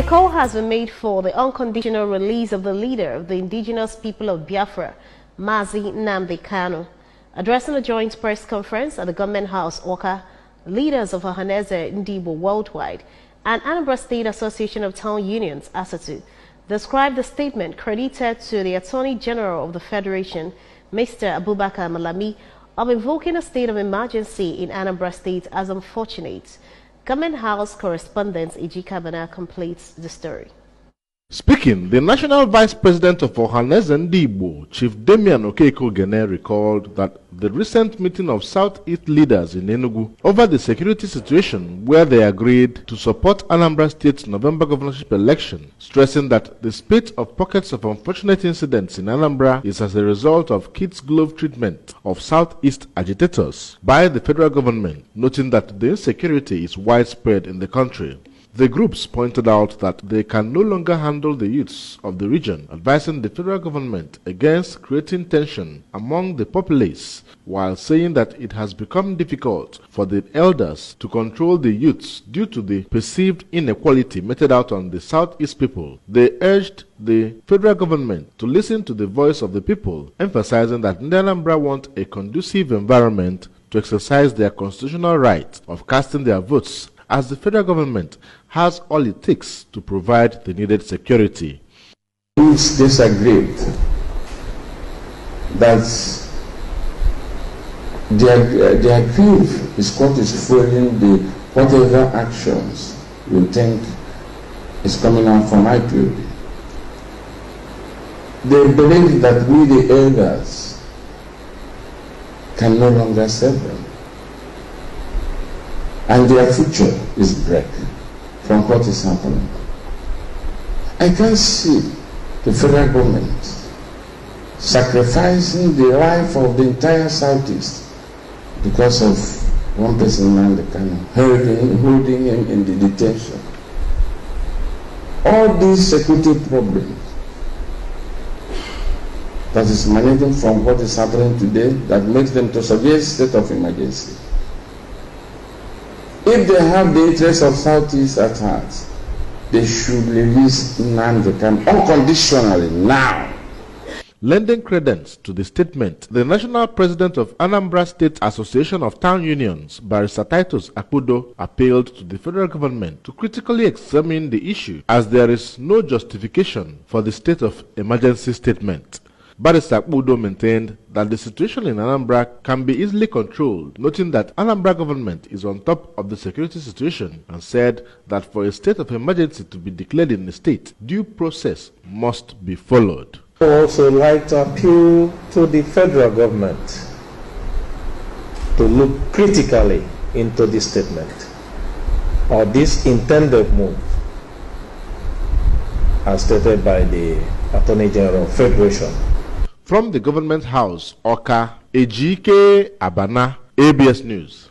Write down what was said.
call has been made for the unconditional release of the leader of the indigenous people of Biafra, Mazi Nnamdi Kanu. Addressing a joint press conference at the Government House, Awka, leaders of Ohanaeze Ndigbo Worldwide and Anambra State Association of Town Unions, ASATU, described the statement credited to the Attorney General of the Federation, Mr. Abubakar Malami, of invoking a state of emergency in Anambra State as unfortunate. Government House correspondent Ejika Bana completes the story. Speaking, the National Vice President of Ohanaeze Ndigbo, Chief Damian Okeko-Gene, recalled that the recent meeting of Southeast leaders in Enugu over the security situation, where they agreed to support Anambra State's November governorship election, stressing that the spate of pockets of unfortunate incidents in Anambra is as a result of kids' glove treatment of Southeast agitators by the federal government, noting that the insecurity is widespread in the country. The groups pointed out that they can no longer handle the youths of the region, advising the federal government against creating tension among the populace, while saying that it has become difficult for the elders to control the youths due to the perceived inequality meted out on the Southeast people. They urged the federal government to listen to the voice of the people, emphasizing that Anambra want a conducive environment to exercise their constitutional right of casting their votes, as the federal government has all it takes to provide the needed security. It's disagreed that their grief is what is fueling the whatever actions you think is coming out from IPOB. They believe that we, the elders, can no longer serve them, and their future is break from what is happening. I can see the federal government sacrificing the life of the entire Southeast because of one person, Nnamdi Kanu, holding him in the detention. All these security problems that is managing from what is happening today that makes them to suggest state of emergency. If they have the interests of Southeast at heart, they should release Nnamdi Kanu unconditionally now. Lending credence to the statement, the National President of Anambra State Association of Town Unions, Barrister Titus Akpudo, appealed to the federal government to critically examine the issue, as there is no justification for the state of emergency statement. Barrister Akpudo maintained that the situation in Anambra can be easily controlled, noting that Anambra government is on top of the security situation, and said that for a state of emergency to be declared in the state, due process must be followed. I would also like to appeal to the federal government to look critically into this statement or this intended move as stated by the Attorney General of Federation. From the Government House, Awka, Ejike Abana, ABS News.